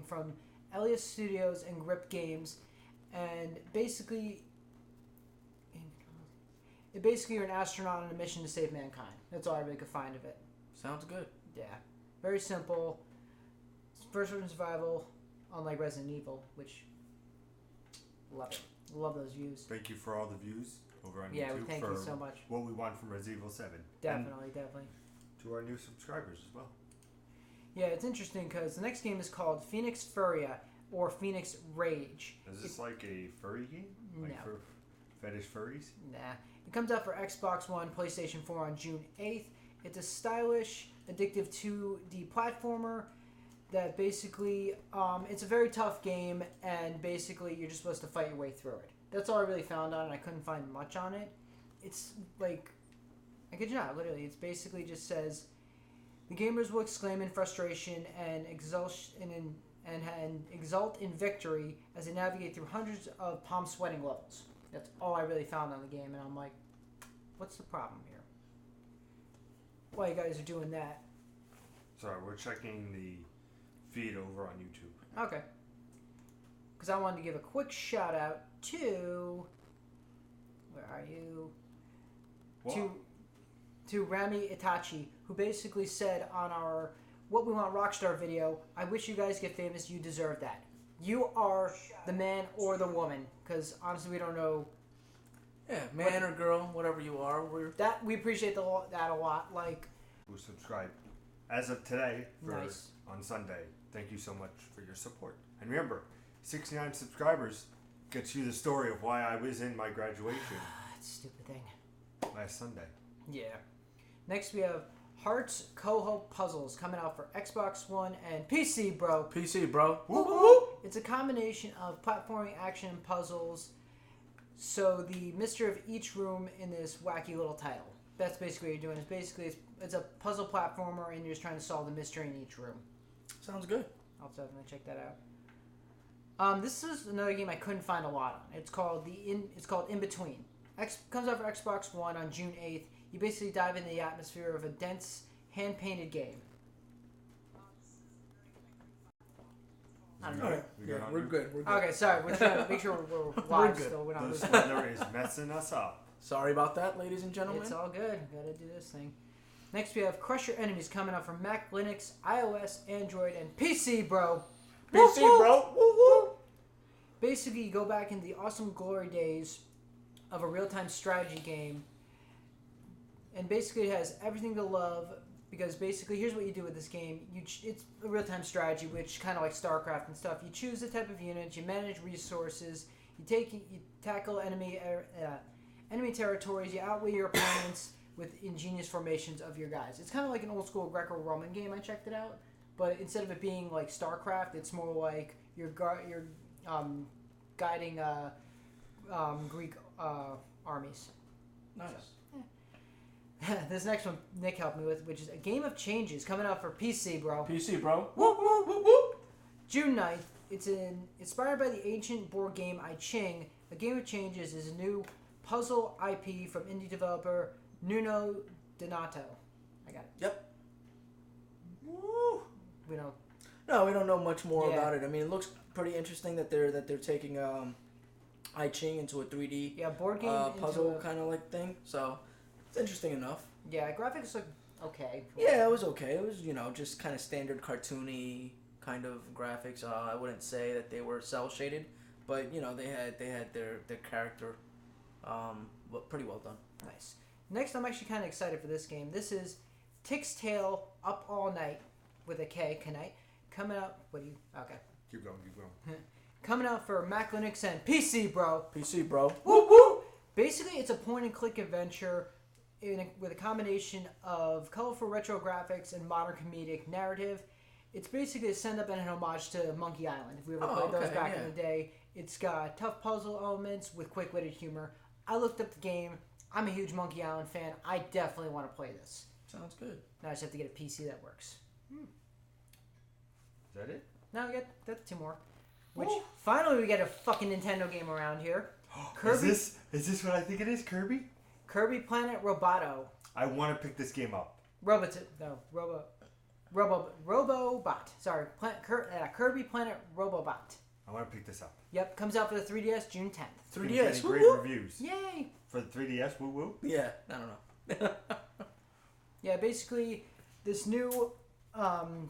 from Elias Studios and Grip Games, and basically you're an astronaut on a mission to save mankind. That's all I really could find of it. Sounds good. Yeah. Very simple. First person survival, unlike Resident Evil, which love it. Love those views. Thank you for all the views over on YouTube. Yeah, thank you so much. What we want from Resident Evil 7. Definitely. To our new subscribers as well. Yeah, it's interesting because the next game is called Phoenix Furia or Phoenix Rage. Is this like a furry game? Like No. for fetish furries? Nah. It comes out for Xbox One, PlayStation 4 on June 8th. It's a stylish, addictive 2D platformer that basically, it's a very tough game, and basically you're just supposed to fight your way through it. That's all I really found on it. I couldn't find much on it. It's like, I kid you not, literally, it's basically just says, the gamers will exclaim in frustration and exult in victory as they navigate through hundreds of palm-sweating levels. That's all I really found on the game, and I'm like, what's the problem here? Why you guys are doing that? Sorry, we're checking the feed over on YouTube. Okay. Because I wanted to give a quick shout out to... Where are you? What? To Rami Itachi, who basically said on our What We Want Rockstar video, I wish you guys get famous, you deserve that. You are the man or the woman, because honestly we don't know. Yeah, man or girl, whatever you are, We appreciate that a lot. Like, Who subscribe as of today Nice. on Sunday. Thank you so much for your support. And remember, 69 subscribers gets you the story of why I was in my graduation that stupid thing. last Sunday. Yeah. Next we have Hearts Co-op Puzzles coming out for Xbox One and PC, bro. PC, bro. Woo woo! It's a combination of platforming, action, and puzzles. So the mystery of each room in this wacky little title. That's basically what you're doing. It's a puzzle platformer, and you're just trying to solve the mystery in each room. Sounds good. I'll definitely check that out. This is another game I couldn't find a lot on. It's called In Between. Comes out for Xbox One on June 8th. You basically dive into the atmosphere of a dense, hand-painted game. I don't know. Alright. Yeah, we're good. We're good. Okay, sorry. We're trying to make sure we're live good. still. We're not This losing. weather is messing us up. Sorry about that, ladies and gentlemen. It's all good. Gotta do this thing. Next, we have Crush Your Enemies coming out for Mac, Linux, iOS, Android, and PC, bro. PC, Woo, woo. bro. Woo woo. Basically, you go back in the awesome glory days of a real-time strategy game, and basically it has everything to love. Because basically, here's what you do with this game. It's a real-time strategy, which kind of like StarCraft and stuff. You choose the type of units, you manage resources, you tackle enemy territories, you outweigh your opponents with ingenious formations of your guys. It's kind of like an old-school Greco-Roman game. I checked it out, but instead of it being like StarCraft, it's more like you're guiding Greek armies. Nice. This next one Nick helped me with, which is A Game of Changes, coming out for PC, bro. PC, bro. Whoop, whoop, whoop, whoop. June 9th. It's inspired by the ancient board game I Ching. A Game of Changes is a new puzzle IP from indie developer Nuno Donato. I got it. Yep. Woo. We don't. No, we don't know much more Yeah. about it. I mean, it looks pretty interesting that they're taking I Ching into a 3D Board game puzzle kind of like thing. So it's interesting enough. Yeah, graphics look okay. Yeah, it was okay. It was just kind of standard cartoony kind of graphics. I wouldn't say that they were cel shaded, but they had their character, but pretty well done. Nice. Next, I'm actually kind of excited for this game. This is Tick's Tale Up All Night with a K, Knight, coming out. Okay. Keep going. Coming out for Mac, Linux, and PC, bro. PC, bro. Woo woo! Basically, it's a point-and-click adventure with a combination of colorful retro graphics and modern comedic narrative. It's basically a send-up and an homage to Monkey Island. If we ever played those back in the day, it's got tough puzzle elements with quick-witted humor. I looked up the game. I'm a huge Monkey Island fan. I definitely want to play this. Sounds good. Now I just have to get a PC that works. Is that it? Now we got two more. Which, finally we get a fucking Nintendo game around here. Kirby. Is this what I think it is, Kirby? Kirby Planet Roboto. I want to pick this game up. Robo. Robobot. Sorry, Kirby Planet Robobot. I want to pick this up. Yep, comes out for the 3DS June 10th. It's been 3DS. getting great Woo-woo. reviews. Yay! For the 3DS, woo woo. Yeah, I don't know. Yeah, basically, this new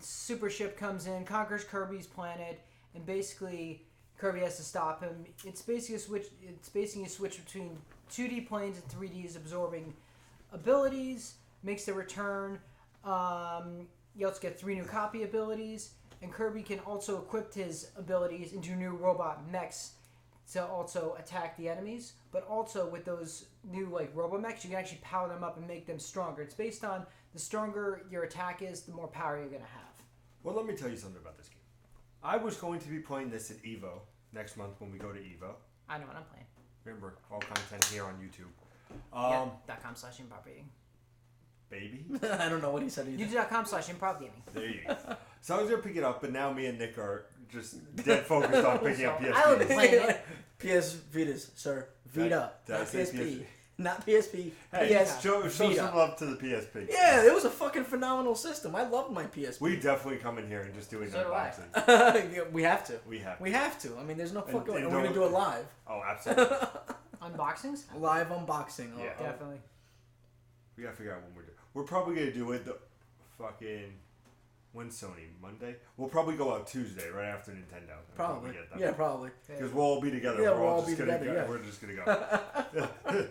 super ship comes in, conquers Kirby's planet, and basically Kirby has to stop him. It's basically a switch between 2D planes and 3Ds, absorbing abilities, makes the return. You also get 3 new copy abilities, and Kirby can also equip his abilities into new robot mechs to also attack the enemies. But also with those new robomechs, you can actually power them up and make them stronger. It's based on the stronger your attack is, the more power you're gonna have. Well, let me tell you something about this game. I was going to be playing this at EVO next month when we go to EVO. I know what I'm playing. Remember, all content here on YouTube. .com/improv Baby. I don't know what he said either. YouTube.com/improv gaming. There you go. So I was gonna pick it up, but now me and Nick are just dead focused on picking up PSP. I would play it. PS Vitas, sir. Vita, Did I not say PSP. Not PSP. Hey, PS show Vita. some love to the PSP. Yeah, it was a fucking phenomenal system. I loved my PSP. We definitely come in here and just doing So do I. unboxing. Yeah, we have to. We have. We have to. I mean, there's no And- fucking way. and And we're gonna do don't- it live. Oh, absolutely. Unboxings? Live unboxing. Yeah. Definitely. We gotta figure out when we're doing. We're probably gonna do it the fucking. When's Sony? Monday? We'll probably go out Tuesday, right after Nintendo. and Probably. get that. Yeah, probably. Because we'll all be together. Yeah, we're we'll all all just be gonna together, go. yeah. We're just gonna go.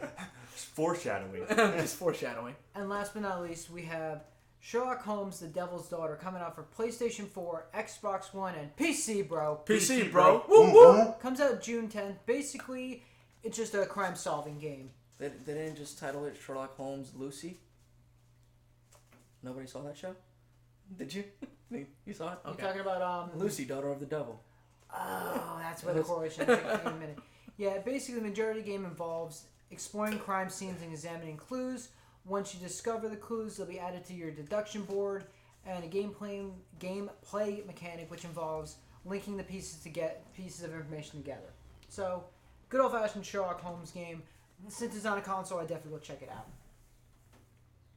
Foreshadowing. Just foreshadowing. And last but not least, we have Sherlock Holmes: The Devil's Daughter coming out for PlayStation 4, Xbox One, and PC, bro. PC, bro. Woo woo. Comes out June 10th. Basically, it's just a crime-solving game. They didn't just title it Sherlock Holmes Lucy? Nobody saw that show? Did you? You saw it? You're Okay. talking about Lucy, daughter of the devil. Oh, that's where the correlation is. Take a minute. Yeah, basically, the majority of the game involves exploring crime scenes and examining clues. Once you discover the clues, they'll be added to your deduction board, and a gameplay mechanic which involves linking the pieces to get pieces of information together. So, good old-fashioned Sherlock Holmes game. Since it's on a console, I definitely will check it out.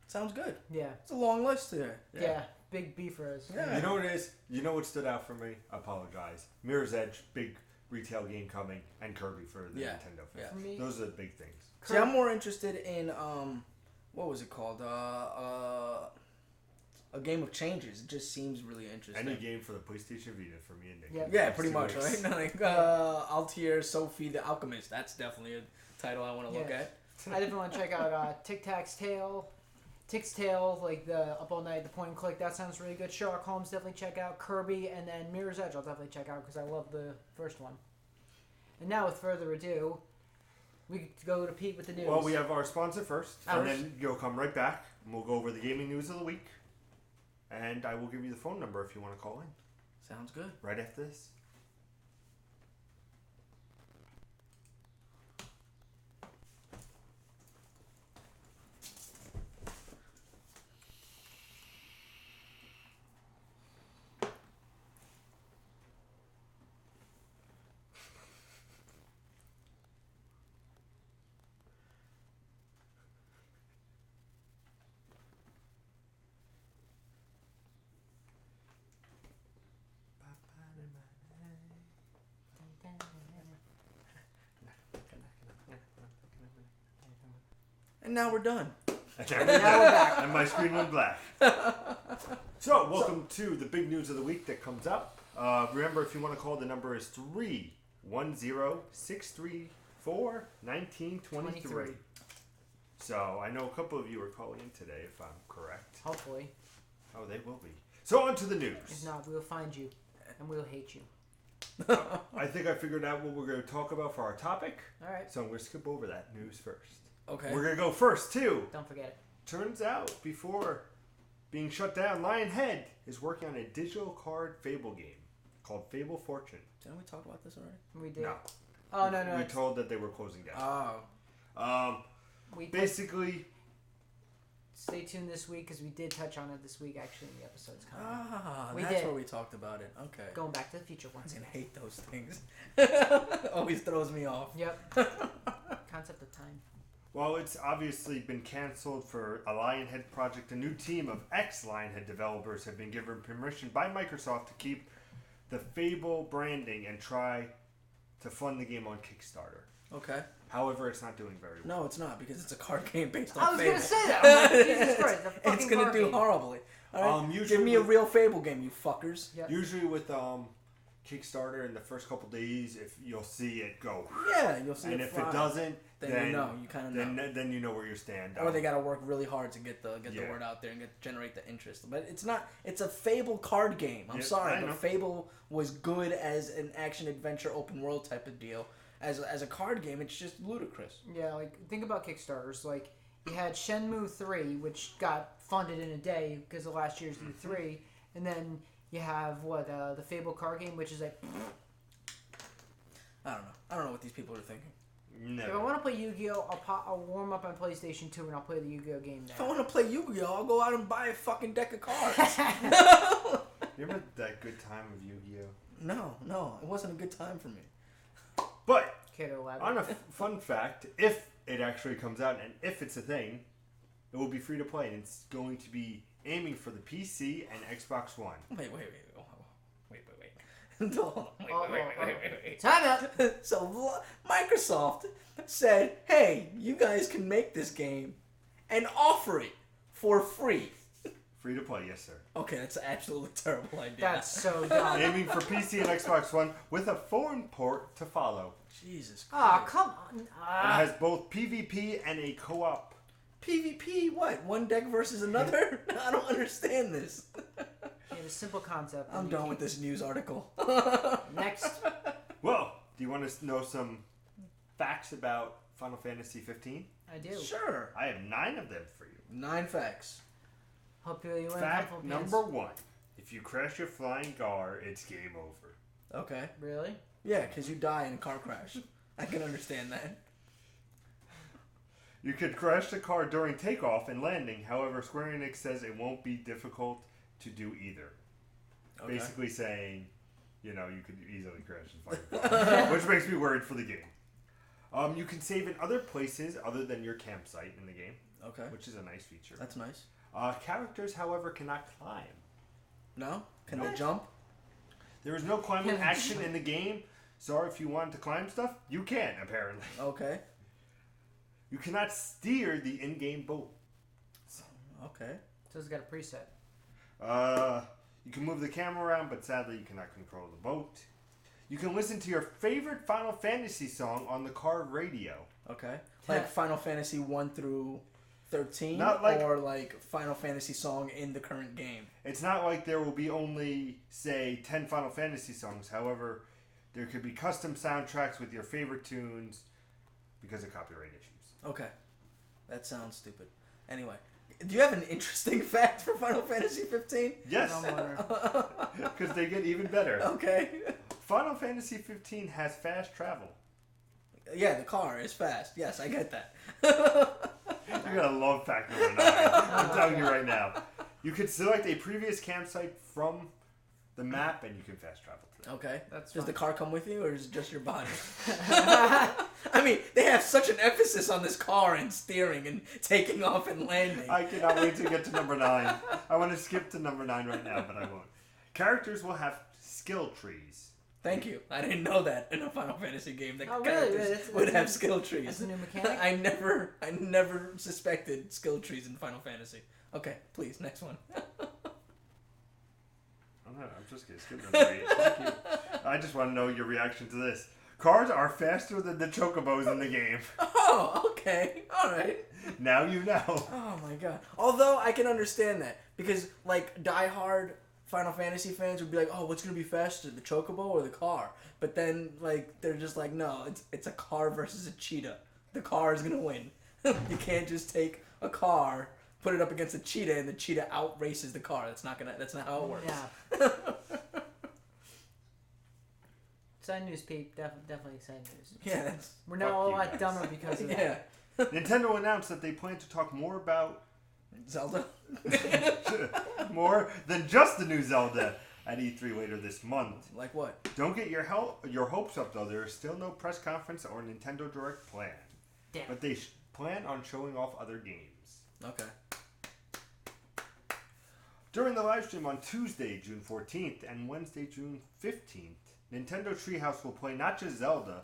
Sounds good. Yeah, It's a long list there. yeah, big beefers. Yeah. You know what it is? You know what stood out for me? I apologize. Mirror's Edge, big retail game coming, and Kirby for the Yeah. Nintendo. Yeah. For me, Those are the big things. See, I'm more interested in what was it called? A game of changes. It just seems really interesting. Any game for the PlayStation Vita for me and Nick. Yeah. Yeah, Next pretty 2 much, weeks. right? Like Altair, Sophie the Alchemist. That's definitely a title I want to look Yeah. at. I definitely want to check out Tic-Tac's Tale. Tick's Tale, like the Up All Night, the point and click, that sounds really good. Sherlock Holmes, definitely check out. Kirby, and then Mirror's Edge, I'll definitely check out because I love the first one. And now, with further ado, we go to Pete with the news. Well, we have our sponsor first, and Ours. then you'll come right back, and we'll go over the gaming news of the week. And I will give you the phone number if you want to call in Sounds good. right after this. And now we're done. And now we're back. And my screen went black. So, welcome to the big news of the week that comes up. Remember, if you want to call, the number is 310-634-1923. So, I know a couple of you are calling in today, if I'm correct. Hopefully. Oh, they will be. So, on to the news. If not, we'll find you, and we'll hate you. I think I figured out what we're going to talk about for our topic. All right. So, I'm going to skip over that news first. Okay. We're going to go first, too. Don't forget it. Turns out, before being shut down, Lionhead is working on a digital card Fable game called Fable Fortune. Didn't we talk about this already? We did. No. Oh, no. We it's- told that they were closing down. Oh. we Basically, stay tuned this week because we did touch on it this week, actually, in the episodes coming. We That's did. where we talked about it. Okay. Going back to the future I once fucking again. hate those things. Always throws me off. Yep. Concept of time. While it's obviously been canceled for a Lionhead project, a new team of ex-Lionhead developers have been given permission by Microsoft to keep the Fable branding and try to fund the game on Kickstarter. Okay. However, it's not doing very well. No, it's not, because it's a card game based on I was Fable. gonna say that. I'm like, Jesus Christ, a fucking It's gonna card do game. horribly. All right? Usually Give me a with- real Fable game, you fuckers. Yeah. Usually with Kickstarter in the first couple days, if you'll see it go, Yeah, you'll see and it if fly. it doesn't, then you know. You kind of know. Then you know where you stand. Or they got to work really hard to get the Yeah. word out there and generate the interest. But it's not. It's a Fable card game. I'm Yeah, sorry, I know. but Fable was good as an action adventure open world type of deal. As a card game, it's just ludicrous. Yeah, like think about Kickstarters. Like you had Shenmue 3, which got funded in a day because of last year's E3, and then you have the Fable card game, which is like. I don't know. I don't know what these people are thinking. No. If I want to play Yu-Gi-Oh, I'll warm up on PlayStation 2 and I'll play the Yu-Gi-Oh game If I there. want to play Yu-Gi-Oh, I'll go out and buy a fucking deck of cards. You remember that good time of Yu-Gi-Oh? No, it wasn't a good time for me. But Care to elaborate? on a fun fact, if it actually comes out and if it's a thing, it will be free to play, and it's going to be aiming for the PC and Xbox One. Wait. Hold on. Wait. Time out. So Microsoft said, "Hey, you guys can make this game and offer it for free." Free to play, yes, sir. Okay, that's an absolutely terrible idea. That's so dumb. Aiming for PC and Xbox One with a foreign port to follow. Jesus Christ. Ah, come on. It has both PvP and a co-op. PvP, what? One deck versus another? I don't understand this. Yeah, the simple concept. I'm done with this news article. Next. Well, do you want to know some facts about Final Fantasy 15? I do. Sure. I have 9 of them for you. 9 facts. Hope you win a Fact couple number 1. If you crash your flying car, it's game over. Okay. Really? Yeah, because you die in a car crash. I can understand that. You could crash the car during takeoff and landing. However, Square Enix says it won't be difficult to do either. Okay. Basically saying, you could easily crash the flying car. Which makes me worried for the game. You can save in other places other than your campsite in the game. Okay. Which is a nice feature. That's nice. Characters, however, cannot climb. No? Can Nope. they jump? There is no climbing action in the game. So if you want to climb stuff, you can, apparently. Okay. You cannot steer the in-game boat. Okay. So it's got a preset. You can move the camera around, but sadly you cannot control the boat. You can listen to your favorite Final Fantasy song on the car radio. Okay. Like Final Fantasy 1 through 13? Not like- or like Final Fantasy song in the current game? It's not like there will be only, say, 10 Final Fantasy songs. However, there could be custom soundtracks with your favorite tunes because of copyright issues. Okay. That sounds stupid. Anyway. Do you have an interesting fact for Final Fantasy 15? Yes, I'm wondering. because they get even better. Okay. Final Fantasy 15 has fast travel. Yeah, the car is fast. Yes, I get that. You're going to love fact number 9. I'm telling you right now. You can select a previous campsite from the map and you can fast travel to it. Okay. That's Does fine. the car come with you or is it just your body? I mean, they have such an emphasis on this car and steering and taking off and landing. I cannot wait to get to number 9. I want to skip to number 9 right now, but I won't. Characters will have skill trees. Thank you. I didn't know that in a Final Fantasy game that Oh, really? characters That's would have new- skill trees. That's a new mechanic? I never suspected skill trees in Final Fantasy. Okay, please, next one. I'm just kidding. Skip number 8. Thank you. I just want to know your reaction to this. Cars are faster than the chocobos in the game. Oh, okay. All right. Now you know. Oh my god. Although I can understand that because like diehard Final Fantasy fans would be like, "Oh, what's gonna be faster, the chocobo or the car?" But then like they're just like, "No, it's a car versus a cheetah. The car is gonna win. You can't just take a car, put it up against a cheetah, and the cheetah outraces the car. That's not how it works." Yeah. Side news, Pete. Definitely side news. Yeah. That's, We're now Fuck all a you lot guys. dumber because of that. yeah. Nintendo announced that they plan to talk more about Zelda. more than just the new Zelda at E3 later this month. Like what? Don't get your hopes up though. There is still no press conference or Nintendo Direct plan. Damn. But they plan on showing off other games. Okay. During the live stream on Tuesday, June 14th and Wednesday, June 15th, Nintendo Treehouse will play not just Zelda,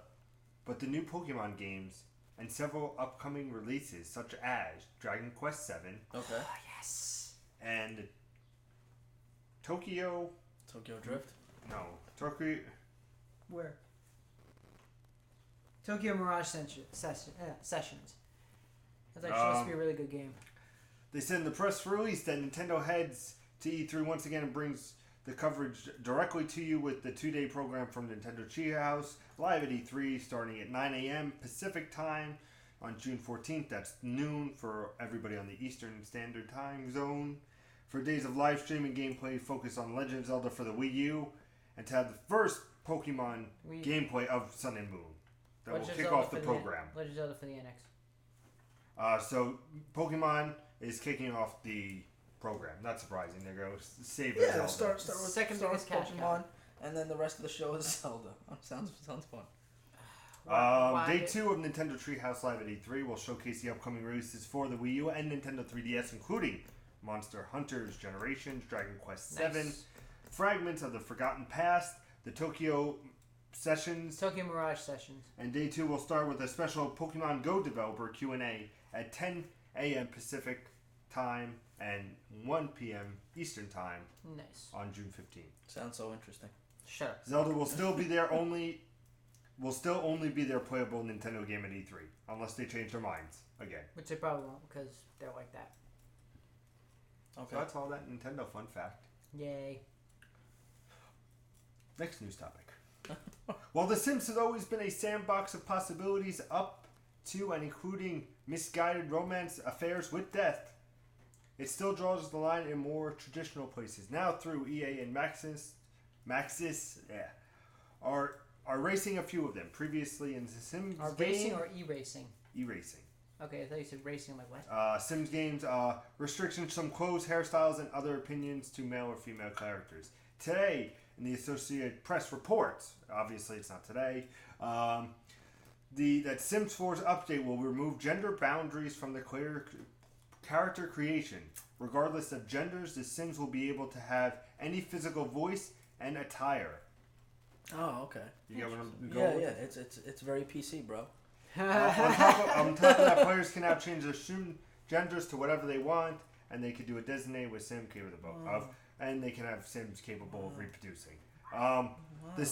but the new Pokemon games and several upcoming releases such as Dragon Quest VII. Okay. Oh, yes. And Tokyo Drift? No. Tokyo... Where? Tokyo Mirage Sessions. That's actually supposed to be a really good game. They said in the press release that Nintendo heads to E3 once again and brings the coverage directly to you with the 2-day program from Nintendo Treehouse, live at E3 starting at 9 a.m. Pacific Time on June 14th. That's noon for everybody on the Eastern Standard Time Zone. For days of live streaming gameplay focused on Legend of Zelda for the Wii U, and to have the first Pokemon gameplay of Sun and Moon. That will kick off the program. Legend of Zelda for the NX. So Pokemon is kicking off the program. Not surprising. They go save Yeah, Zelda. start with Second biggest cash Pokemon, cow. and then the rest of the show is Zelda. Sounds fun. Day 2 of Nintendo Treehouse Live at E3 will showcase the upcoming releases for the Wii U and Nintendo 3DS, including Monster Hunter's Generations, Dragon Quest VII, Fragments of the Forgotten Past, the Tokyo Sessions, Tokyo Mirage Sessions. and Day 2 will start with a special Pokemon Go developer Q&A at 10 a.m. Pacific Time and 1 p.m. Eastern Time Nice. on June 15th. Sounds so interesting. Shut up. Zelda will still be there only be their playable Nintendo game at E3 unless they change their minds again. Which they probably won't because they're like that. Okay. So that's all that Nintendo fun fact. Yay. Next news topic. While The Sims has always been a sandbox of possibilities up to and including misguided romance affairs with death, it still draws the line in more traditional places. Now through EA and Maxis are racing a few of them. Previously in the Sims Are game, racing or e-racing? E-racing. Okay, I thought you said racing. I'm like, what? Sims games, restrictions, some clothes, hairstyles, and other opinions to male or female characters. Today, in the Associated Press reports, obviously it's not today, that Sims 4's update will remove gender boundaries from the character creation. Regardless of genders, the Sims will be able to have any physical voice and attire. Oh, okay. You get what I'm going Yeah, with? it's very PC, bro. On top of that, players can now change their sim genders to whatever they want, and they can do a designated with sim capable of, and they can have Sims capable of reproducing. The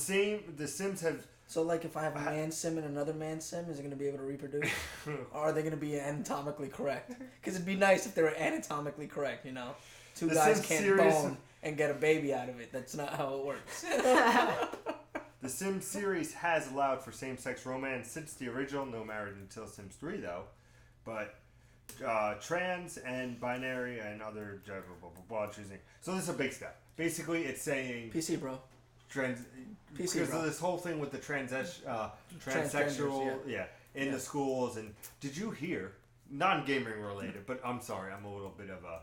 Sims have. So, like, if I have a man sim and another man sim, is it going to be able to reproduce? Or are they going to be anatomically correct? Because it'd be nice if they were anatomically correct, you know? Two The guys Sims can't series- bone and get a baby out of it. That's not how it works. The Sims series has allowed for same-sex romance since the original, no marriage until Sims 3 though, but trans and binary and other choosing. So this is a big step. Basically, it's saying PC, bro. trans PC, because bro. of this whole thing with the transsexual, Transgenders, in the schools. And did you hear? Non-gaming related, but I'm sorry, I'm a little bit of a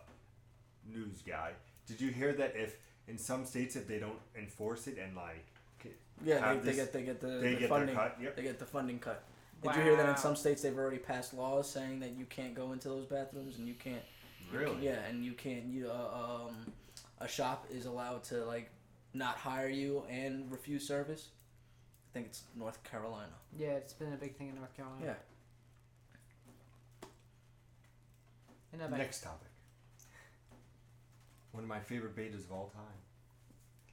news guy. Did you hear that if in some states if they don't enforce it and like Yeah, they get the funding. their cut. Yep. They get the funding cut. Did you hear that in Wow. some states they've already passed laws saying that you can't go into those bathrooms and you can't. Really? Yeah, and you can't. A shop is allowed to like not hire you and refuse service. I think it's North Carolina. Yeah, it's been a big thing in North Carolina. Yeah. Isn't that bad? Next topic. One of my favorite betas of all time.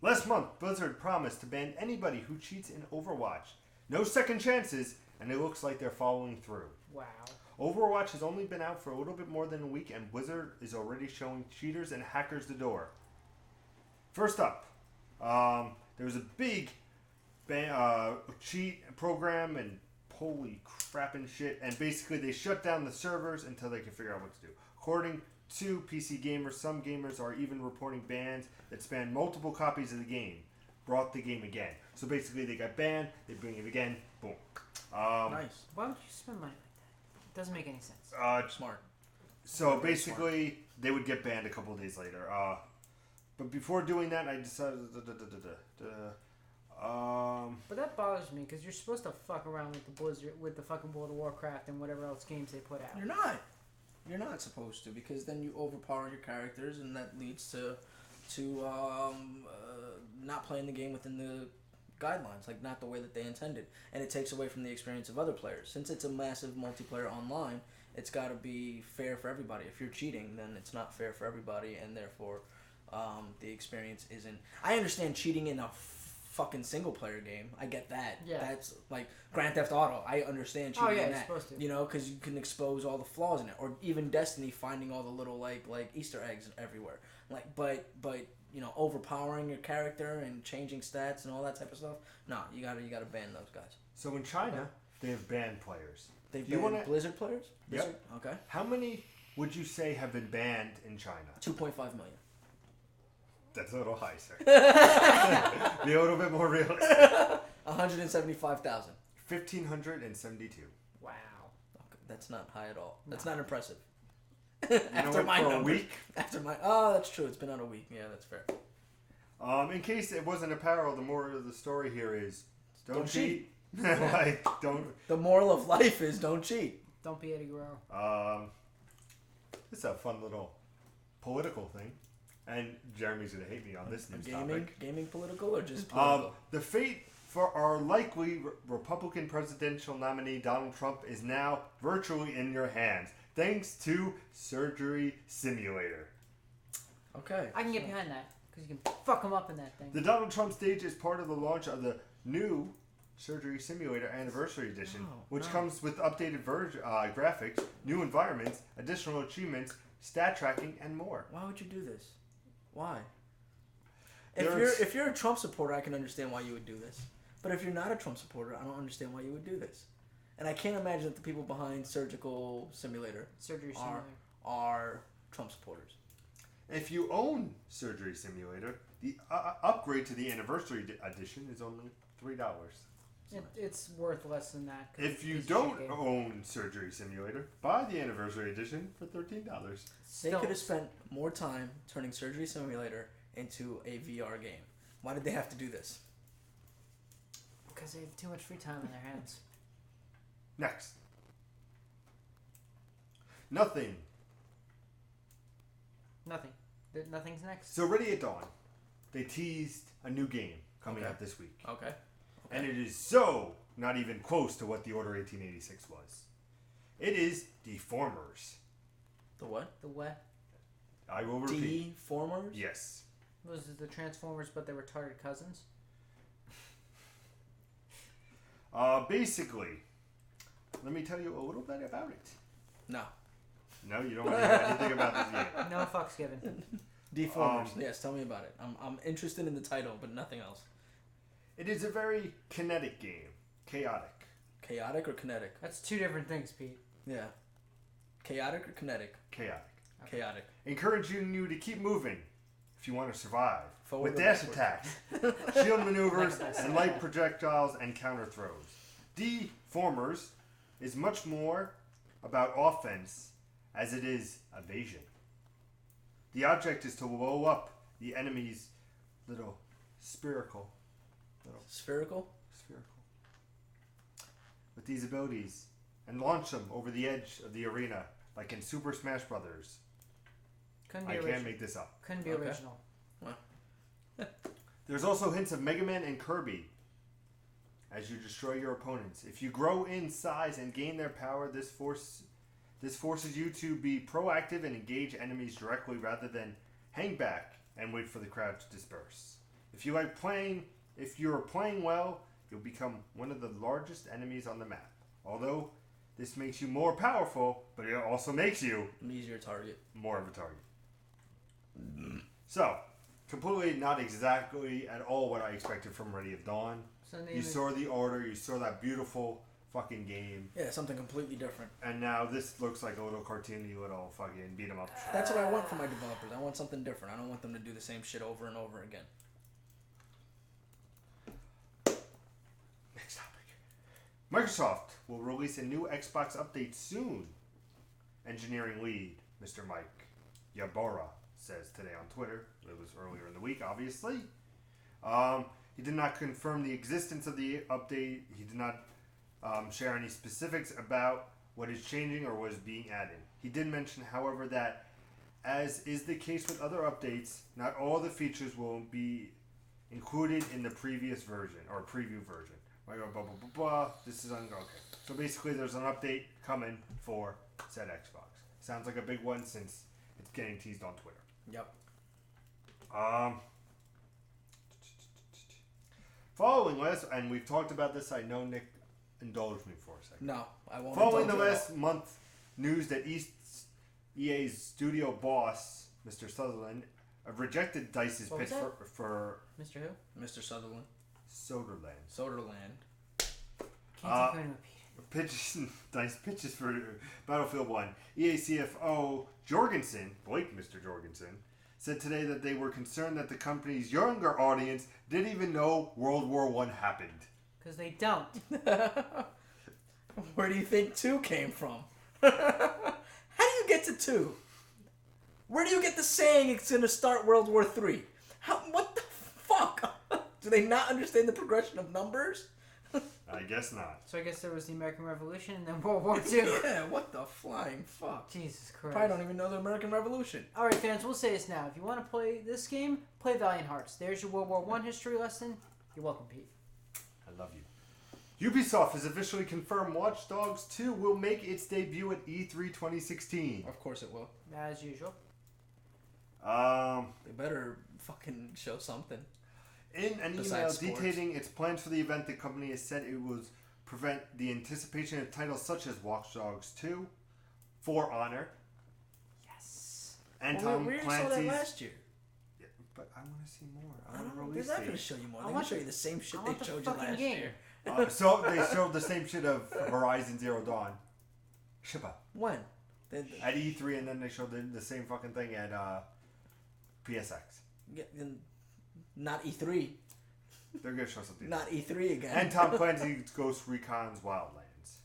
Last month, Blizzard promised to ban anybody who cheats in Overwatch. No second chances, and it looks like they're following through. Wow. Overwatch has only been out for a little bit more than a week, and Blizzard is already showing cheaters and hackers the door. First up, there was a big cheat program, and holy crap and shit, and basically they shut down the servers until they can figure out what to do. According to PC Gamers, some gamers are even reporting bans that span multiple copies of the game, brought the game again. So basically they got banned, they bring it again, boom. Nice. Why would you spend money like that? It doesn't make any sense. Smart. So basically, they would get banned a couple of days later. But before doing that, I decided. But bothers me because you're supposed to fuck around with the Blizzard, with the fucking World of Warcraft and whatever else games they put out. You're not. You're not supposed to, because then you overpower your characters, and that leads to not playing the game within the guidelines, like not the way that they intended, and it takes away from the experience of other players. Since it's a massive multiplayer online, it's got to be fair for everybody. If you're cheating, then it's not fair for everybody, and therefore the experience isn't. I understand cheating in a fucking single player game. I get that. Yeah. That's like Grand Theft Auto. I understand cheating in you're that. supposed to. You know, because you can expose all the flaws in it, or even Destiny, finding all the little like Easter eggs everywhere. Like, but you know, overpowering your character and changing stats and all that type of stuff. No, you gotta ban those guys. So in China, they have banned players. They've banned Blizzard players? Blizzard? Yep. Okay. How many would you say have been banned in China? 2.5 million. That's a little high, sir. Be a little bit more realistic. 175,000. 1,572. Wow. Okay, that's not high at all. That's not impressive. You After know my what, for numbers. a week? That's true. It's been out a week. Yeah, that's fair. In case it wasn't apparel, the moral of the story here is don't cheat. Like, don't. The moral of life is don't cheat. Don't be Eddie Guerrero. It's a fun little political thing. And Jeremy's going to hate me on this news topic. Gaming political or just political? The fate for our likely Republican presidential nominee Donald Trump is now virtually in your hands, thanks to Surgery Simulator. Okay. I can get behind that because you can fuck them up in that thing. The Donald Trump stage is part of the launch of the new Surgery Simulator Anniversary Edition, which comes with updated graphics, new environments, additional achievements, stat tracking, and more. Why would you do this? Why? If you're a Trump supporter, I can understand why you would do this. But if you're not a Trump supporter, I don't understand why you would do this. And I can't imagine that the people behind Surgical Simulator Surgery Simulator are Trump supporters. If you own Surgery Simulator, the upgrade to the Anniversary Edition is only $3. It's worth less than that. If you don't own Surgery Simulator, buy the Anniversary Edition for $13. They could have spent more time turning Surgery Simulator into a VR game. Why did they have to do this? Because they have too much free time on their hands. Next. Nothing. Nothing's next. So Ready at Dawn, they teased a new game coming out this week. Okay. And it is so not even close to what the Order 1886 was. It is Deformers. The what? The what? I will repeat. Deformers? Yes. Those are the Transformers, but they're retarded cousins. Basically, let me tell you a little bit about it. No. No, you don't want to hear anything about this game. No fucks given. Deformers. Yes, tell me about it. I'm interested in the title, but nothing else. It is a very kinetic game. Chaotic. Chaotic or kinetic? That's two different things, Pete. Yeah. Chaotic or kinetic? Chaotic. Okay. Chaotic. Encouraging you to keep moving if you want to survive. Forward with or dash backward? attacks, shield maneuvers, and light projectiles and counter throws. Deformers is much more about offense as it is evasion. The object is to blow up the enemy's spherical with these abilities and launch them over the edge of the arena like in Super Smash Brothers. Couldn't be I original. can't make this up. Couldn't be original. There's also hints of Mega Man and Kirby as you destroy your opponents. If you grow in size and gain their power, this forces you to be proactive and engage enemies directly rather than hang back and wait for the crowd to disperse. If you're playing well, you'll become one of the largest enemies on the map. Although this makes you more powerful, but it also makes you an easier target. More of a target. So, completely not exactly at all what I expected from Ready at Dawn. You saw the order, you saw that beautiful fucking game. Yeah, something completely different. And now this looks like a little cartoony little fucking beat 'em up. That's what I want from my developers. I want something different. I don't want them to do the same shit over and over again. Next topic. Microsoft will release a new Xbox update soon. Engineering lead, Mr. Mike Ybarra, says today on Twitter. It was earlier in the week, obviously. He did not confirm the existence of the update. He did not share any specifics about what is changing or what is being added. He did mention, however, that as is the case with other updates, not all the features will be included in the previous version or preview version. Blah, blah, blah, blah, blah. This is okay. So basically, there's an update coming for said Xbox. Sounds like a big one since it's getting teased on Twitter. Yep. Following last, and we've talked about this. I know Nick indulged me for a second. No, I won't. Following the last month news that EA's studio boss, Mr. Sutherland, rejected DICE's pitch for Mr. Who? Mr. Sutherland. Soderland. Can't take repeat. DICE pitches for Battlefield 1. EA CFO Jorgensen, Mr. Jorgensen, said today that they were concerned that the company's younger audience didn't even know World War I happened. Because they don't. Where do you think 2 came from? How do you get to 2? Where do you get the saying it's going to start World War III? What the fuck? Do they not understand the progression of numbers? I guess not. So I guess there was the American Revolution and then World War II. Yeah, what the flying fuck? Jesus Christ. Probably don't even know the American Revolution. Alright, fans, we'll say this now. If you want to play this game, play Valiant Hearts. There's your World War I history lesson. You're welcome, Pete. I love you. Ubisoft has officially confirmed Watch Dogs 2 will make its debut at E3 2016. Of course it will. As usual. They better fucking show something. In an email detailing its plans for the event, the company has said it will prevent the anticipation of titles such as Watch Dogs 2, For Honor, Yes. and Tom Clancy's. We saw that last year. Yeah, but I want to see more. I want to They're release not it. going to show you more. They're going to show you the same shit they showed you last year. So they showed the same shit of Horizon Zero Dawn. Shiba. When? At E3, and then they showed the same fucking thing at PSX. Not E3. They're going to show something. Not E3 again. And Tom Clancy's Ghost Recon's Wildlands.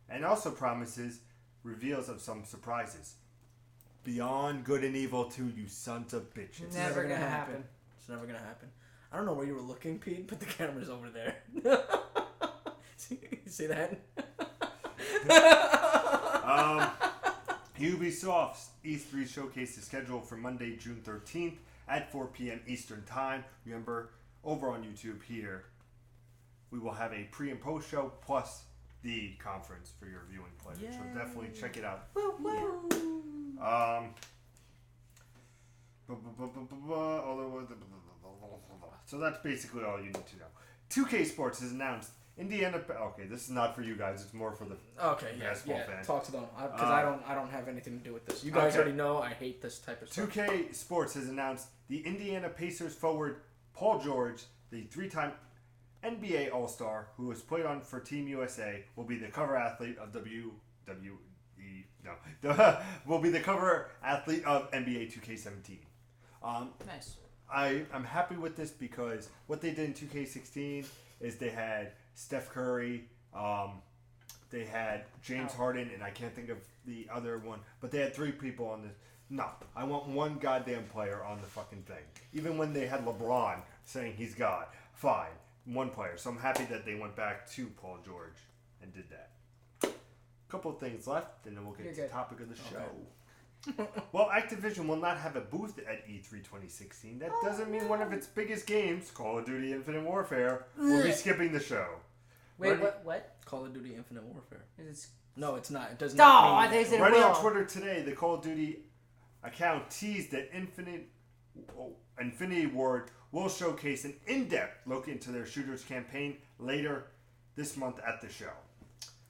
And also promises reveals of some surprises. Beyond Good and Evil 2, you sons of bitches. Never gonna happen. It's never gonna happen. I don't know where you were looking, Pete, but the camera's over there. See that? Ubisoft's E3 showcase is scheduled for Monday, June 13th at 4 p.m. Eastern Time. Remember, over on YouTube here, we will have a pre and post show plus the conference for your viewing pleasure. Yay. So definitely check it out. Woo, woo. So that's basically all you need to know. 2K Sports has announced Indiana. Okay, this is not for you guys. It's more for the basketball fans. Talk to them because I don't have anything to do with this. You guys already know I hate this type of stuff. 2K Sports has announced the Indiana Pacers forward Paul George, the three-time NBA All-Star who has played on for Team USA, will be the cover athlete of will be the cover athlete of NBA 2K17. Nice. I'm happy with this because what they did in 2K16 is they had Steph Curry, they had James Harden, and I can't think of the other one, but they had 3 people on this. No, I want one goddamn player on the fucking thing. Even when they had LeBron saying he's God, fine, one player. So I'm happy that they went back to Paul George and did that. Couple of things left, and then we'll get to the topic of the show. Well, Activision will not have a booth at E3 2016. That doesn't mean one of its biggest games, Call of Duty Infinite Warfare, will be skipping the show. Wait, what? Call of Duty Infinite Warfare. It's... No, it's not. It does not mean... I think it Already will. on Twitter today, the Call of Duty account teased that Infinity Ward will showcase an in-depth look into their shooters campaign later this month at the show.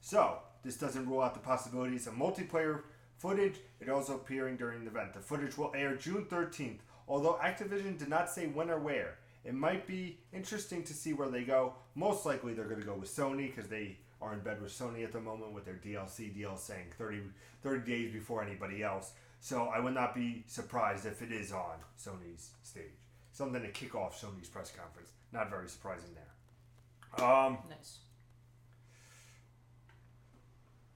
So, this doesn't rule out the possibilities of multiplayer footage. It also appearing during the event. The footage will air June 13th, although Activision did not say when or where. It might be interesting to see where they go. Most likely they're going to go with Sony because they are in bed with Sony at the moment with their DLC deal saying 30 days before anybody else. So I would not be surprised if it is on Sony's stage. Something to kick off Sony's press conference. Not very surprising there. Nice.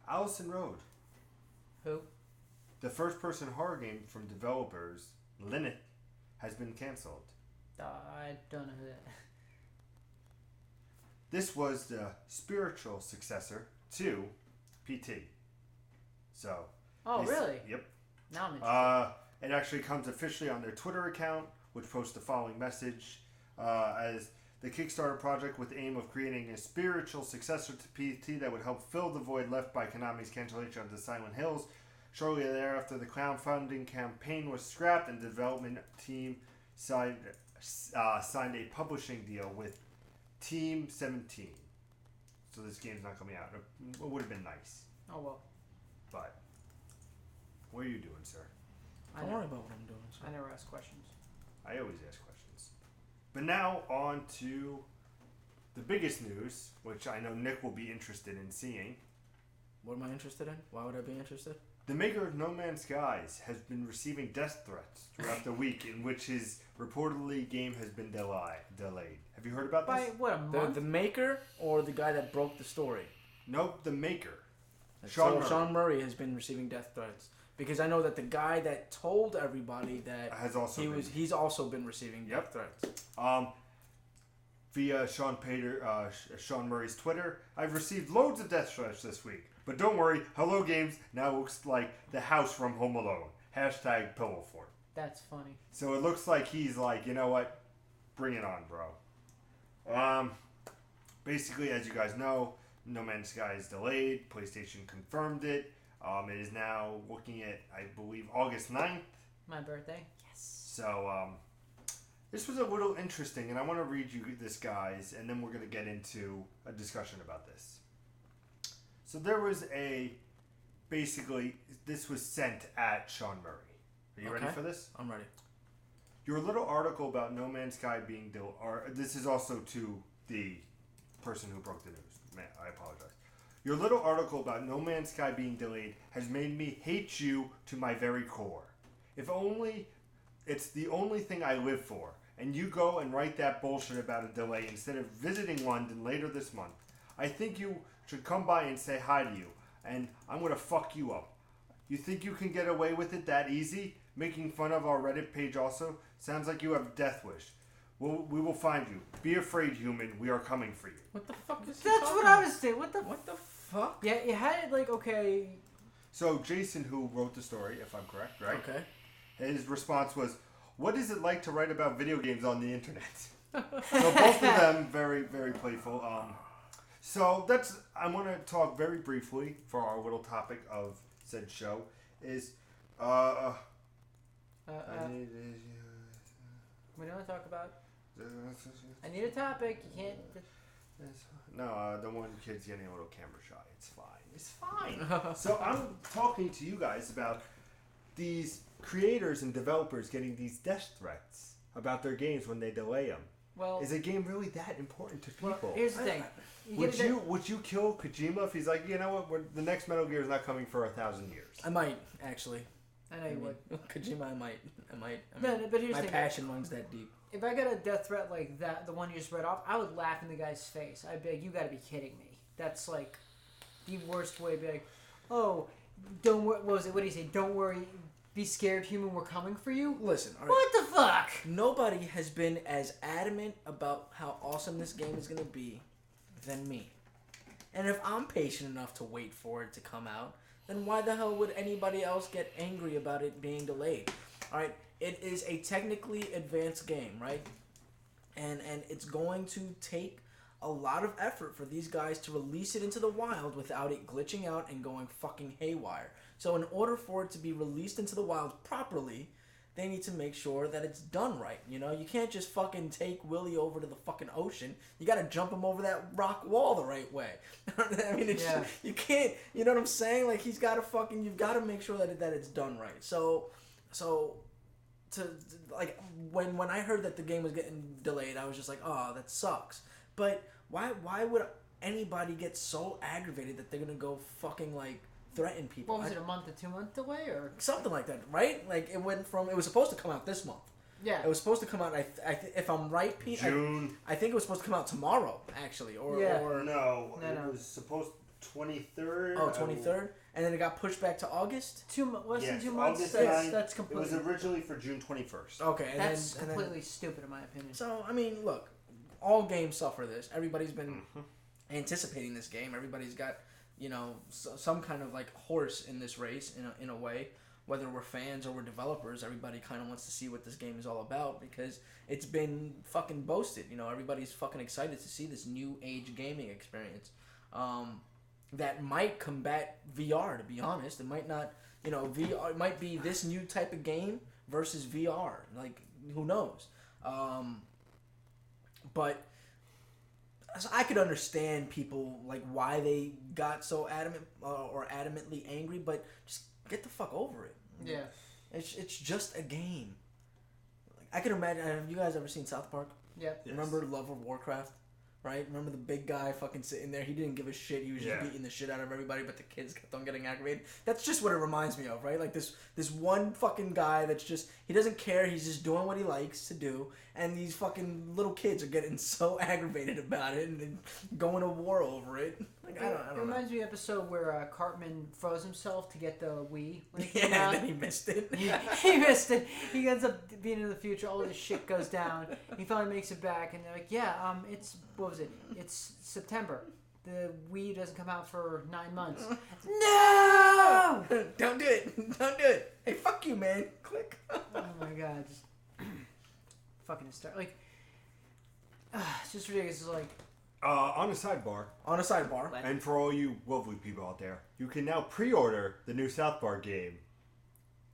Allison Road. Who? The first-person horror game from developers, Linnet, has been canceled. I don't know who that. this was the spiritual successor to PT. So. Oh, really? Yep. Now I'm interested. It actually comes officially on their Twitter account, which posts the following message as the Kickstarter project with the aim of creating a spiritual successor to PT that would help fill the void left by Konami's cancellation of the Silent Hills. Shortly thereafter, the crowdfunding campaign was scrapped and the development team signed a publishing deal with Team 17. So this game's not coming out. It would have been nice. Oh, well. But what are you doing, sir? Don't worry about what I'm doing. I never ask questions. I always ask questions. But now on to the biggest news, which I know Nick will be interested in seeing. What am I interested in? Why would I be interested? The maker of No Man's Skies has been receiving death threats throughout the week in which his reportedly game has been delayed. Have you heard about this? By what, a month? The maker or the guy that broke the story? Nope, the maker. Sean Murray has been receiving death threats. Because I know that the guy that told everybody that he's also been receiving death threats. Via Sean Murray's Twitter, I've received loads of death threats this week. But don't worry, Hello Games now looks like the house from Home Alone. # Pillow Fort. That's funny. So it looks like he's like, you know what? Bring it on, bro. Basically, as you guys know, No Man's Sky is delayed. PlayStation confirmed it. It is now looking at, I believe, August 9th. My birthday. Yes. So, this was a little interesting, and I want to read you this, guys, and then we're going to get into a discussion about this. So there was basically, this was sent at Sean Murray. Are you ready for this? I'm ready. Your little article about No Man's Sky being delayed, this is also to the person who broke the news. Man, I apologize. Your little article about No Man's Sky being delayed has made me hate you to my very core. If only it's the only thing I live for, and you go and write that bullshit about a delay instead of visiting London later this month. I think you should come by and say hi to you, and I'm gonna fuck you up. You think you can get away with it that easy? Making fun of our Reddit page also? Sounds like you have a death wish. We will find you. Be afraid, human. We are coming for you. What the fuck is That's what I was saying. What the fuck? Yeah, you had it like, okay. So Jason, who wrote the story, if I'm correct, right? Okay. His response was, "What is it like to write about video games on the internet?" So both of them very, very playful. So I want to talk very briefly for our little topic of said show is we don't talk about. I need a topic. You can't. No, the one kid's getting a little camera shy. It's fine. It's fine. So I'm talking to you guys about these creators and developers getting these death threats about their games when they delay them. Well, is a game really that important to people? Well, here's the thing. Would you kill Kojima if he's like, you know what, the next Metal Gear is not coming for 1,000 years? I might, actually. I know you would. Kojima, I might. But here's my the thing. passion runs that deep. If I got a death threat like that, the one you just read off, I would laugh in the guy's face. I'd be like, you gotta be kidding me. That's like the worst way to be like, oh, don't worry. What was it? What did he say? Don't worry. Be scared, human. We're coming for you. Listen. All right. What the fuck? Nobody has been as adamant about how awesome this game is gonna be than me. And if I'm patient enough to wait for it to come out, then why the hell would anybody else get angry about it being delayed? All right. It is a technically advanced game, right? And it's going to take a lot of effort for these guys to release it into the wild without it glitching out and going fucking haywire. So in order for it to be released into the wild properly, they need to make sure that it's done right. You know, you can't just fucking take Willie over to the fucking ocean. You got to jump him over that rock wall the right way. I mean, you can't. You know what I'm saying? Like you've got to make sure that it's done right. So. Like when I heard that the game was getting delayed, I was just like, oh, that sucks. But why would anybody get so aggravated that they're gonna go fucking like threaten people? What was it, a month to 2 month delay or something like that, right? Like it was supposed to come out this month. Yeah, it was supposed to come out. If I'm right, Pete, June. I think it was supposed to come out tomorrow, actually. It was supposed 23rd. Oh, 23rd? And then it got pushed back to August? Less than 2 months? August That's completely... It was originally for June 21st. Okay. That's completely stupid in my opinion. So, I mean, look, all games suffer this. Everybody's been anticipating this game. Everybody's got, some kind of like horse in this race in a way. Whether we're fans or we're developers, everybody kind of wants to see what this game is all about because it's been fucking boasted. Everybody's fucking excited to see this new age gaming experience that might combat VR. To be honest, it might not. VR, it might be this new type of game versus VR. Like, who knows? But so I could understand people like why they got so adamant or adamantly angry, but just get the fuck over it. Yeah. It's just a game. Like, I can imagine. Have you guys ever seen South Park? Yep. Yes. Remember Love of Warcraft? Right? Remember the big guy fucking sitting there? He didn't give a shit. He was just beating the shit out of everybody, but the kids kept on getting aggravated. That's just what it reminds me of, right? Like this one fucking guy that's just, he doesn't care. He's just doing what he likes to do. And these fucking little kids are getting so aggravated about it and then going to war over it. Like, I don't It know. reminds me of the episode where Cartman froze himself to get the Wii. When it came And out. then he missed it. He missed it. He ends up being in the future. All this shit goes down. He finally makes it back, and they're like, what was it? It's September. The Wii doesn't come out for 9 months. No! Don't do it. Don't do it. Hey, fuck you, man. Click. Oh my god. Just fucking hysterical. Like, it's just ridiculous. It's like, On a sidebar, On a sidebar. and for all you lovely people out there, you can now pre-order the new South Park game.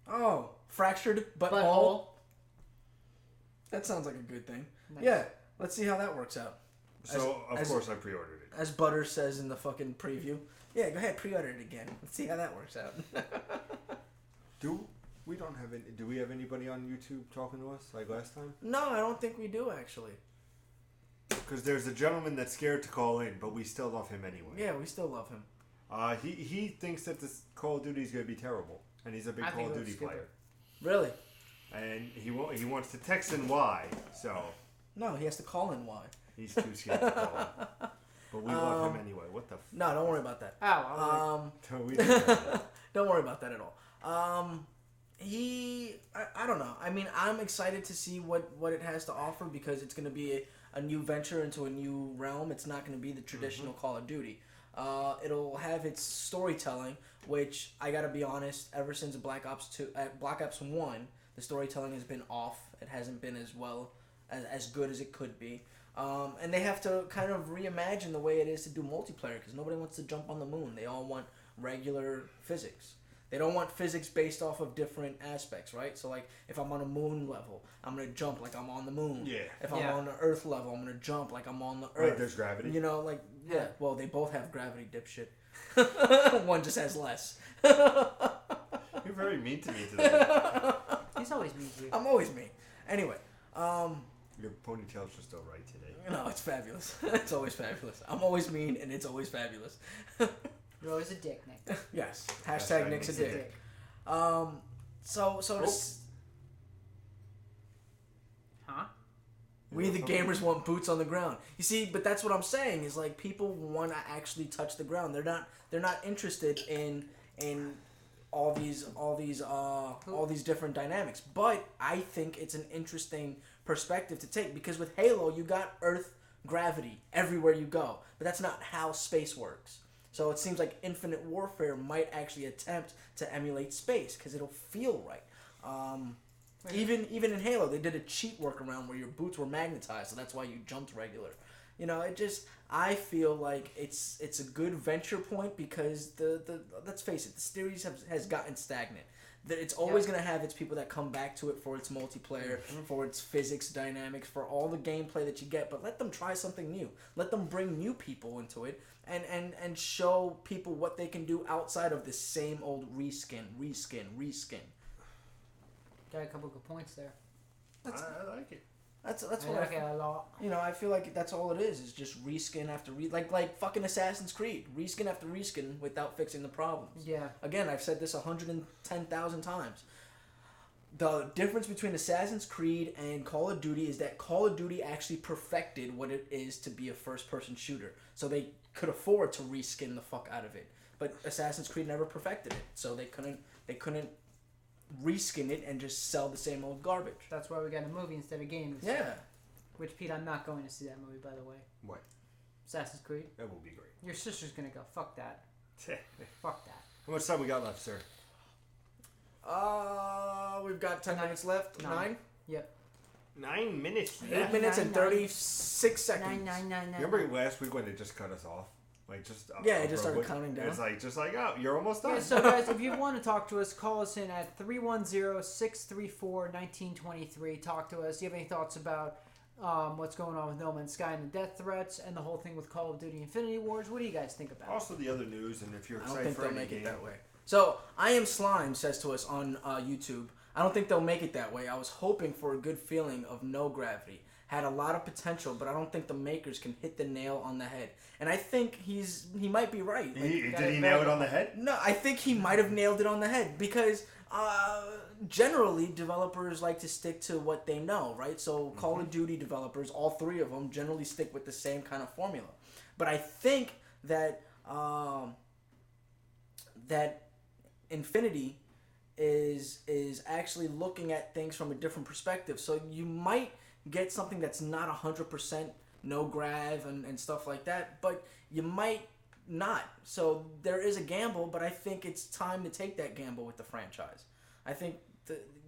Oh, fractured butthole. butthole. That sounds like a good thing. Nice. Yeah, let's see how that works out. So, of course, I pre-ordered it. As Butter says in the fucking preview. Yeah, go ahead, pre-order it again. Let's see how that works out. Do we have anybody on YouTube talking to us like last time? No, I don't think we do, actually. Because there's a gentleman that's scared to call in, but we still love him anyway. Yeah, we still love him. He thinks that this Call of Duty is going to be terrible, and he's a big I Call think of it Duty looks stupid. player. Really? And he wants to text in why, so No, he has to call in why. he's too scared to call in. But we love him anyway. What the No, don't worry about that. Ow. I was We don't know that. Don't worry about that at all. I don't know. I mean, I'm excited to see what it has to offer because it's going to be a new venture into a new realm. It's not going to be the traditional Call of Duty. It'll have its storytelling, which I gotta be honest, ever since Black Ops 1, the storytelling has been off. It hasn't been as good as it could be. And they have to kind of reimagine the way it is to do multiplayer because nobody wants to jump on the moon. They all want regular physics. They don't want physics based off of different aspects, right? So, like, if I'm on a moon level, I'm going to jump like I'm on the moon. Yeah. If I'm on the Earth level, I'm going to jump like I'm on the Earth. Right, there's gravity. Yeah. Well, they both have gravity, dipshit. One just has less. You're very mean to me today. He's always mean to you. I'm always mean. Anyway, Your ponytails are still right today. no, it's fabulous. It's always fabulous. I'm always mean, and it's always fabulous. You're always a dick, Nick. Yes. Hashtag Nick's a He's a dick. dick. Huh? We the gamers want boots on the ground. You see, but that's what I'm saying is like people want to actually touch the ground. They're not interested in all these different dynamics. But I think it's an interesting perspective to take because with Halo you got Earth gravity everywhere you go, but that's not how space works. So it seems like Infinite Warfare might actually attempt to emulate space because it'll feel right. Even in Halo, they did a cheat workaround where your boots were magnetized, so that's why you jumped regular. I feel like it's a good venture point because the let's face it, the series has gotten stagnant. It's always going to have its people that come back to it for its multiplayer, for its physics dynamics, for all the gameplay that you get, but let them try something new. Let them bring new people into it and show people what they can do outside of the same old reskin. Got a couple good points there. I like it. That's I what like it a lot. I feel like that's all it is just reskin after like fucking Assassin's Creed. Reskin after reskin without fixing the problems. Yeah. Again, I've said this 110,000 times. The difference between Assassin's Creed and Call of Duty is that Call of Duty actually perfected what it is to be a first-person shooter. So they could afford to reskin the fuck out of it. But Assassin's Creed never perfected it. So they couldn't reskin it and just sell the same old garbage. That's why we got a movie instead of games. Yeah. Which, Pete, I'm not going to see that movie, by the way. What? Assassin's Creed. That will be great. Your sister's gonna go. Fuck that. Fuck that. How much time we got left, sir? We've got 10 minutes left. 9? Yep. 9 minutes. 8 minutes and 36 seconds. Nine. Remember last week when it just cut us off? Like just it just started counting down. It's like oh, you're almost done. Yeah, so guys, if you want to talk to us, call us in at 310-634-1923. Talk to us. Do you have any thoughts about what's going on with No Man's Sky and the death threats and the whole thing with Call of Duty Infinity Wars? What do you guys think about it? Also, the other news, and if you're I excited don't think for they'll any make game, it that way. So, I Am Slime says to us on YouTube, I don't think they'll make it that way. I was hoping for a good feeling of no gravity. Had a lot of potential, but I don't think the makers can hit the nail on the head. And I think he might be right. Did he nail it on the head? No, I think he might have nailed it on the head because generally developers like to stick to what they know, right? So Call of Duty developers, all three of them, generally stick with the same kind of formula. But I think that that Infinity is actually looking at things from a different perspective. So you might get something that's not 100% no grav and stuff like that, but you might not. So there is a gamble, but I think it's time to take that gamble with the franchise. I think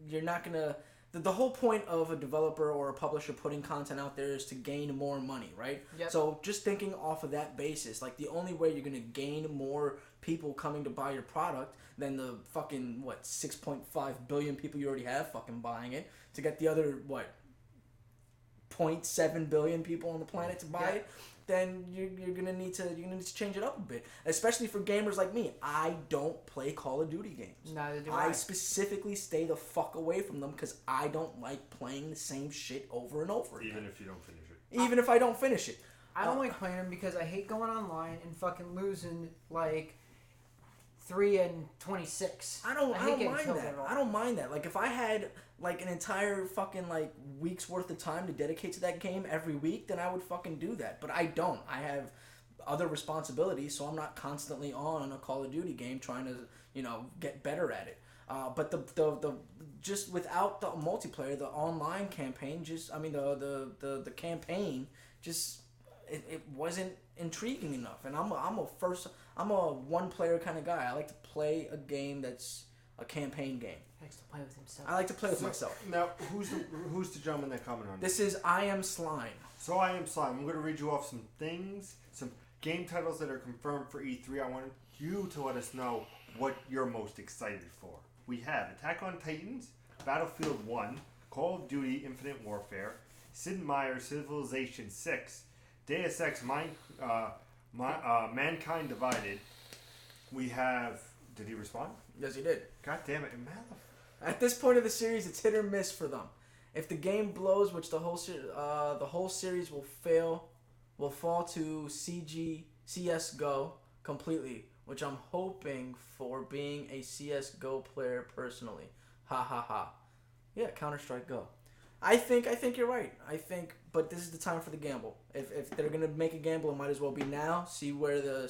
you're not gonna. The whole point of a developer or a publisher putting content out there is to gain more money, right? Yep. So just thinking off of that basis, like the only way you're gonna gain more people coming to buy your product than the fucking 6.5 billion people you already have fucking buying it, to get the other 0.7 billion people on the planet to buy it, then you're gonna need to change it up a bit. Especially for gamers like me. I don't play Call of Duty games. Neither do I. I specifically stay the fuck away from them because I don't like playing the same shit over and over again. Even if you don't finish it. Even if I don't finish it. I don't like playing them because I hate going online and fucking losing 3-26. I don't hate getting mind killed that. at all. I don't mind that. Like if I had an entire fucking week's worth of time to dedicate to that game every week, then I would fucking do that. But I don't. I have other responsibilities, so I'm not constantly on a Call of Duty game trying to, get better at it. But the just without the multiplayer, the online campaign, the campaign just it wasn't intriguing enough. And I'm a one player kind of guy. I like to play a game that's a campaign game. He likes to play with himself. I like to play with myself. Now, who's the gentleman that commented on This is I Am Slime. So I Am Slime. I'm going to read you off some things, some game titles that are confirmed for E3. I want you to let us know what you're most excited for. We have Attack on Titans, Battlefield 1, Call of Duty Infinite Warfare, Sid Meier's Civilization 6, Deus Ex Mankind Divided. We have... Did he respond? Yes, he did. God damn it. At this point of the series, it's hit or miss for them. If the game blows, which the whole series will fall to CS:GO completely, which I'm hoping for, being a CS:GO player personally. Ha ha ha. Yeah, Counter-Strike Go. I think you're right. But this is the time for the gamble. If they're gonna make a gamble, it might as well be now. See where the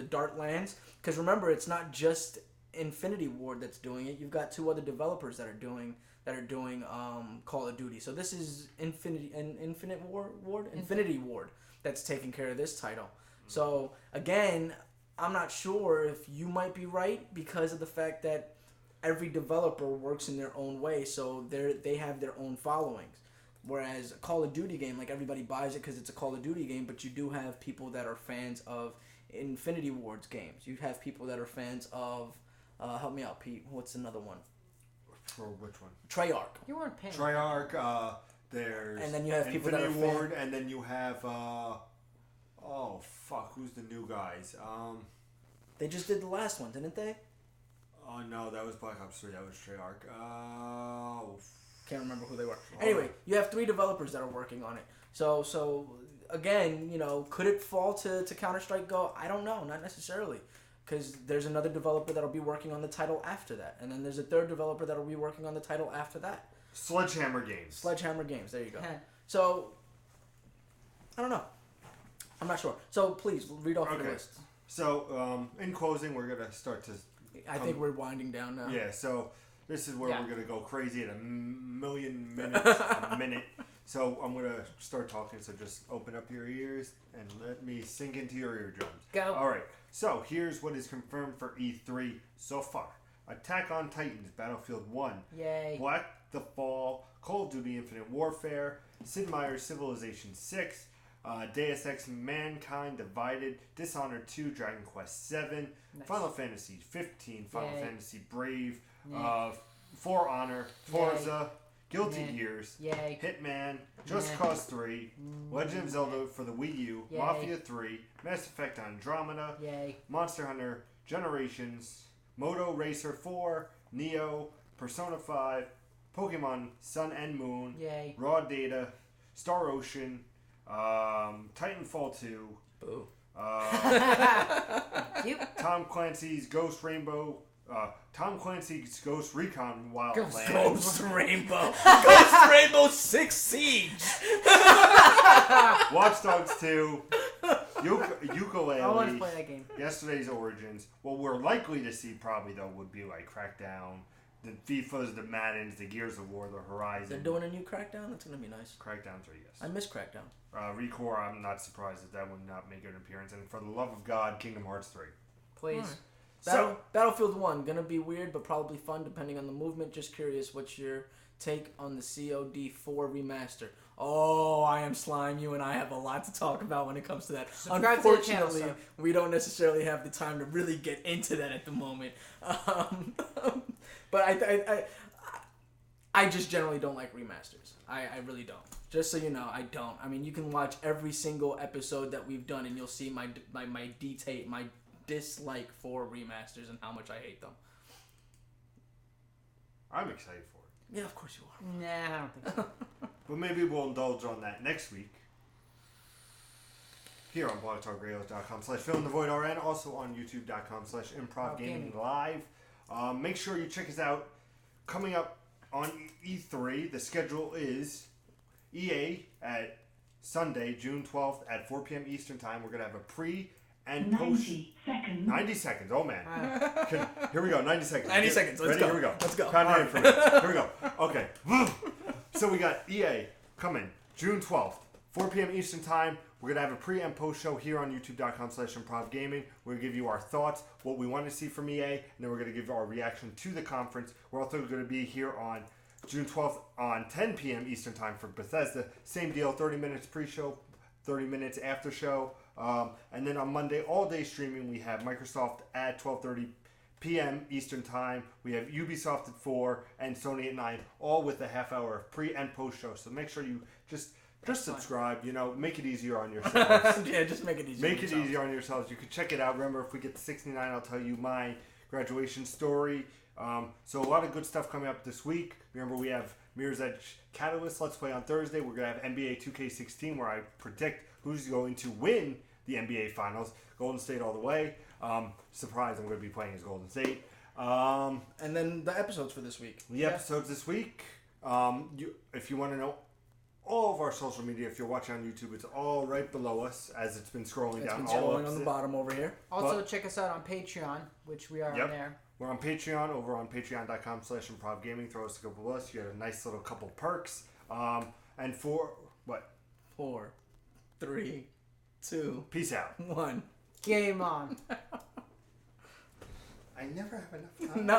dart lands. Because remember, it's not just Infinity Ward that's doing it. You've got two other developers that are doing Call of Duty. So this is Infinity Ward that's taking care of this title. So again, I'm not sure if you might be right because of the fact that every developer works in their own way, so they have their own followings. Whereas a Call of Duty game, everybody buys it because it's a Call of Duty game, but you do have people that are fans of Infinity Ward's games. You have people that are fans of, help me out, Pete. What's another one? For which one? Treyarch. You weren't paying. Treyarch. There's. And then you have people Infinity that are Ward, and then you have. Oh fuck! Who's the new guys? They just did the last one, didn't they? Oh no, that was Black Ops 3. That was Treyarch. Can't remember who they were. Anyway, you have 3 developers that are working on it. So again, could it fall to Counter-Strike Go? I don't know, not necessarily, because there's another developer that'll be working on the title after that, and then there's a third developer that'll be working on the title after that. Sledgehammer Games. There you go. So I don't know. I'm not sure. So please read off the list. So in closing, we're gonna start to. I think we're winding down now. Yeah. So This is where Yeah. we're going to go crazy at a million minutes a minute. So I'm going to start talking, so just open up your ears and let me sink into your eardrums. Go. All right, so here's what is confirmed for E3 so far. Attack on Titans, Battlefield 1. Yay. Black the Fall, Call of Duty Infinite Warfare, Sid Meier's Civilization 6, Deus Ex Mankind Divided, Dishonored 2, Dragon Quest 7, Nice. Final Fantasy 15, Final Yay. Fantasy Brave, Yay. For Honor, Forza, Guilty Yay. Gears, Yay. Hitman, Just Yay. Cause 3, Legend of Zelda for the Wii U, Yay. Mafia 3, Mass Effect Andromeda, Yay. Monster Hunter Generations, Moto Racer 4, Neo, Persona 5, Pokemon Sun and Moon, Yay. Raw Data, Star Ocean, Titanfall 2, Boo. Cute. Tom Clancy's Ghost Rainbow, Tom Clancy's Ghost Recon Wildlands, Ghost Rainbow. Ghost Rainbow 6 Siege. Watch Dogs 2, Ukulele, I want to play that game. Yesterday's Origins. What we're likely to see probably though would be like Crackdown, the FIFAs, the Maddens, the Gears of War, the Horizon. They're doing a new Crackdown? That's going to be nice. Crackdown 3, yes. I miss Crackdown. Recore, I'm not surprised that would not make an appearance. And for the love of God, Kingdom Hearts 3. Please. Alright. Battlefield 1, gonna be weird, but probably fun depending on the movement. Just curious, what's your take on the COD 4 remaster? Oh, I am Slime. You and I have a lot to talk about when it comes to that. Subscribe to the channel, Unfortunately, sir. we don't necessarily have the time to really get into that at the moment. But I just generally don't like remasters. I really don't. Just so you know, I don't. I mean, you can watch every single episode that we've done, and you'll see my dislike for remasters and how much I hate them. I'm excited for it. Yeah, of course you are. Nah, I don't think so. But maybe we'll indulge on that next week. Here on blogtalkradio.com/fillinthevoidrn, also on youtube.com/improvgaming live. Make sure you check us out. Coming up on E3, the schedule is EA at Sunday, June 12th at 4 p.m. Eastern Time. We're going to have a pre and post. 90 seconds. 90 seconds. Oh, man. Here we go. 90 seconds. 90 seconds. Let's Ready? go. Here we go. Let's go. Count All down for me. Here we go. Okay. So we got EA coming June 12th, 4 p.m. Eastern Time. We're going to have a pre and post show here on youtube.com/improvgaming. We're going to give you our thoughts, what we want to see from EA, and then we're going to give our reaction to the conference. We're also going to be here on June 12th on 10 p.m. Eastern Time for Bethesda. Same deal, 30 minutes pre-show, 30 minutes after show. And then on Monday, all day streaming, we have Microsoft at 12:30 p.m. Eastern Time. We have Ubisoft at 4 and Sony at 9, all with a half hour of pre and post show. So make sure you just subscribe, make it easier on yourselves. Yeah, just make it easier. Make it easier on yourselves. You can check it out. Remember, if we get to 69, I'll tell you my graduation story. So a lot of good stuff coming up this week. Remember, we have Mirror's Edge Catalyst Let's Play on Thursday. We're going to have NBA 2K16 where I predict who's going to win the NBA Finals. Golden State all the way. Surprise, I'm going to be playing as Golden State. And then the episodes for this week. The episodes this week, if you want to know all of our social media, if you're watching on YouTube, it's all right below us as it's been scrolling down. It's been scrolling on the bottom over here. Also, check us out on Patreon, which we are on there. We're on Patreon, over on patreon.com/improvgaming. Throw us a couple of us. You get a nice little couple perks. And for what? 4, 3, 2, Peace out. 1. Game on. I never have enough time. No.